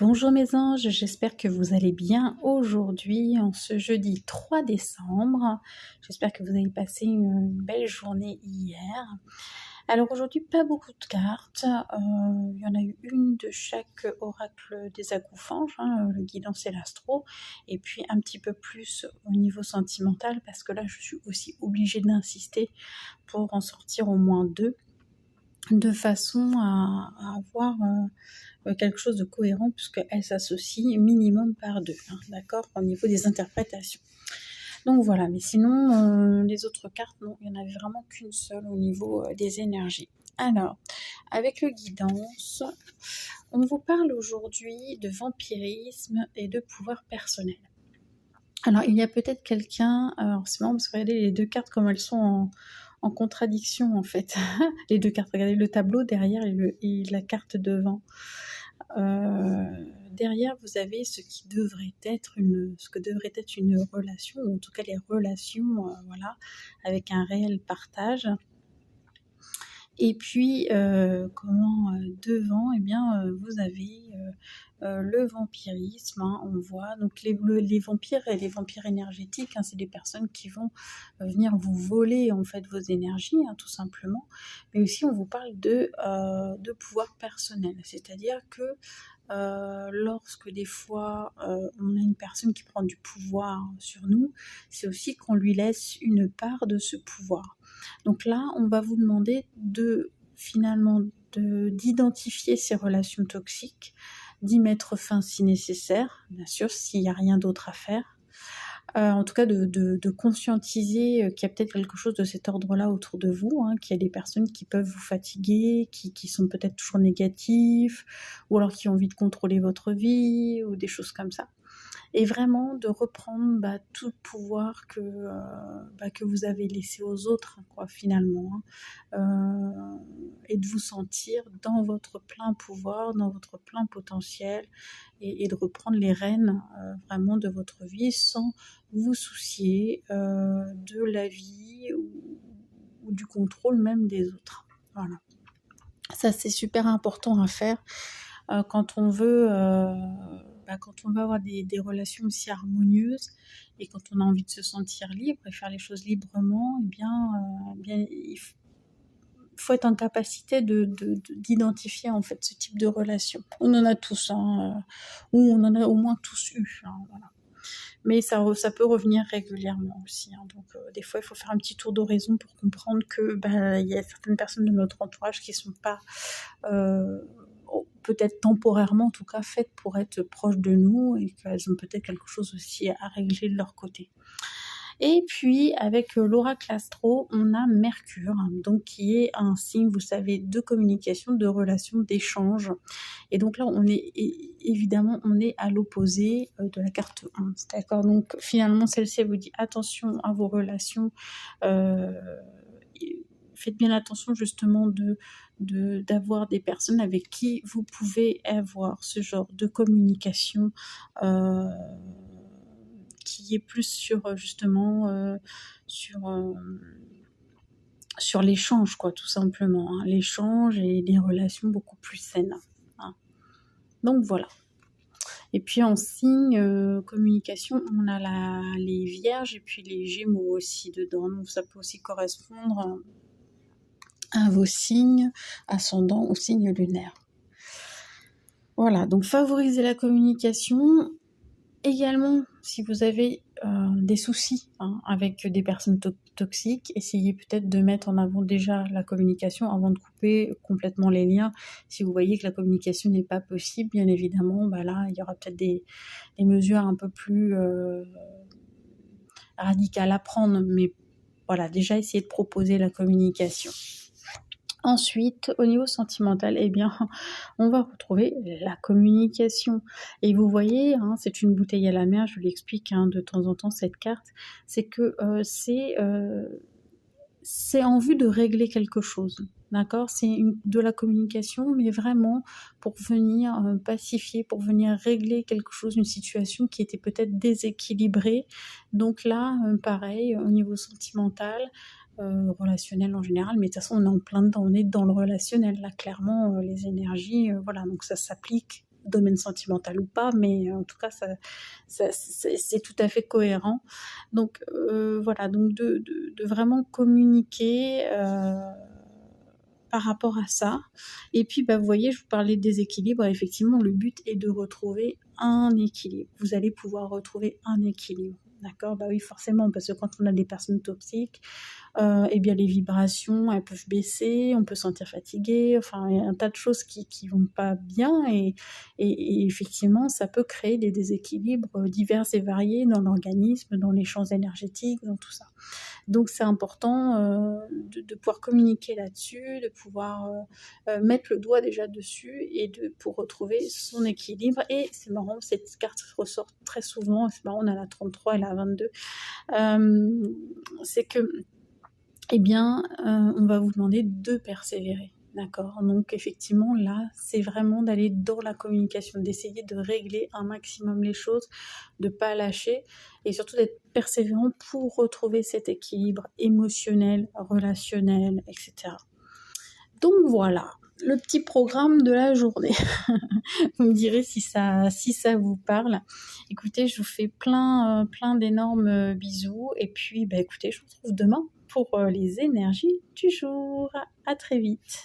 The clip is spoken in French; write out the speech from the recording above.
Bonjour mes anges, j'espère que vous allez bien aujourd'hui, en ce jeudi 3 décembre. J'espère que vous avez passé une belle journée hier. Alors aujourd'hui, pas beaucoup de cartes. Il y en a eu une de chaque oracle des acouphèges, le guidance et l'astro, et puis un petit peu plus au niveau sentimental, parce que là, je suis aussi obligée d'insister pour en sortir au moins deux, de façon à avoir quelque chose de cohérent, puisqu'elle s'associe minimum par deux, d'accord, au niveau des interprétations. Donc voilà, mais sinon, les autres cartes, non, il n'y en avait vraiment qu'une seule au niveau des énergies. Alors, avec le guidance, on vous parle aujourd'hui de vampirisme et de pouvoir personnel. Alors, il y a peut-être quelqu'un, alors c'est marrant parce que regardez les deux cartes comme elles sont en contradiction en fait. Les deux cartes, regardez le tableau derrière et la carte devant. Derrière, vous avez ce que devrait être une relation, ou en tout cas les relations, voilà, avec un réel partage. Et puis, devant, eh bien, vous avez le vampirisme, on voit. Donc les vampires et les vampires énergétiques, c'est des personnes qui vont venir vous voler en fait vos énergies, tout simplement. Mais aussi, on vous parle de pouvoir personnel, c'est-à-dire que lorsque des fois on a une personne qui prend du pouvoir sur nous, c'est aussi qu'on lui laisse une part de ce pouvoir. Donc là, on va vous demander d'identifier ces relations toxiques, d'y mettre fin si nécessaire, bien sûr, s'il n'y a rien d'autre à faire. En tout cas, de conscientiser qu'il y a peut-être quelque chose de cet ordre-là autour de vous, qu'il y a des personnes qui peuvent vous fatiguer, qui sont peut-être toujours négatifs, ou alors qui ont envie de contrôler votre vie, ou des choses comme ça. Et vraiment de reprendre tout le pouvoir que vous avez laissé aux autres, quoi, finalement, et de vous sentir dans votre plein pouvoir, dans votre plein potentiel, et de reprendre les rênes vraiment de votre vie sans vous soucier de la vie ou du contrôle même des autres. Voilà. Ça, c'est super important à faire quand on veut avoir des relations aussi harmonieuses, et quand on a envie de se sentir libre et faire les choses librement, il faut être en capacité d'identifier en fait ce type de relation. On en a tous, ou on en a au moins tous eu. Voilà. Mais ça peut revenir régulièrement aussi. Donc des fois, il faut faire un petit tour d'horizon pour comprendre que il y a certaines personnes de notre entourage qui ne sont pas peut-être temporairement en tout cas faites pour être proches de nous, et qu'elles ont peut-être quelque chose aussi à régler de leur côté. Et puis avec l'oracle astro, on a Mercure, donc qui est un signe, vous savez, de communication, de relation, d'échange. Et donc là, on est à l'opposé de la carte 11, d'accord. Donc finalement, celle-ci, elle vous dit attention à vos relations, faites bien attention justement d'avoir des personnes avec qui vous pouvez avoir ce genre de communication qui est plus sur justement sur l'échange, quoi, tout simplement, l'échange et des relations beaucoup plus saines. Donc voilà. Et puis en signe communication, on a les vierges et puis les gémeaux aussi dedans. Donc ça peut aussi correspondre à vos signes ascendants ou signes lunaires. Voilà, donc favorisez la communication. Également, si vous avez des soucis avec des personnes toxiques, essayez peut-être de mettre en avant déjà la communication avant de couper complètement les liens. Si vous voyez que la communication n'est pas possible, bien évidemment, là, il y aura peut-être des mesures un peu plus radicales à prendre. Mais voilà, déjà, essayez de proposer la communication. Ensuite, au niveau sentimental, on va retrouver la communication. Et vous voyez, c'est une bouteille à la mer, je l'explique de temps en temps, cette carte, c'est que c'est en vue de régler quelque chose, d'accord. C'est de la communication, mais vraiment pour venir pacifier, pour venir régler quelque chose, une situation qui était peut-être déséquilibrée. Donc là, pareil, au niveau sentimental, relationnel en général, mais de toute façon on est en plein dedans, on est dans le relationnel là, clairement, les énergies, voilà, donc ça s'applique domaine sentimental ou pas, mais en tout cas, c'est tout à fait cohérent. Donc voilà, donc de vraiment communiquer par rapport à ça. Et puis, vous voyez, je vous parlais de déséquilibre. Effectivement, le but est de retrouver un équilibre. Vous allez pouvoir retrouver un équilibre. D'accord? Oui, forcément, parce que quand on a des personnes toxiques, eh bien les vibrations, elles peuvent baisser, on peut se sentir fatigué, enfin, il y a un tas de choses qui vont pas bien et effectivement, ça peut créer des déséquilibres divers et variés dans l'organisme, dans les champs énergétiques, dans tout ça. Donc c'est important de pouvoir communiquer là-dessus, de pouvoir mettre le doigt déjà dessus et pour retrouver son équilibre. Et c'est marrant, cette carte ressort très souvent, c'est marrant, on a la 33 et la 22, c'est que, eh bien, on va vous demander de persévérer. D'accord? Donc effectivement, là, c'est vraiment d'aller dans la communication, d'essayer de régler un maximum les choses, de ne pas lâcher et surtout d'être persévérant pour retrouver cet équilibre émotionnel, relationnel, etc. Donc voilà, le petit programme de la journée. Vous me direz si ça vous parle. Écoutez, je vous fais plein d'énormes bisous et puis écoutez, je vous retrouve demain pour les énergies du jour. À très vite.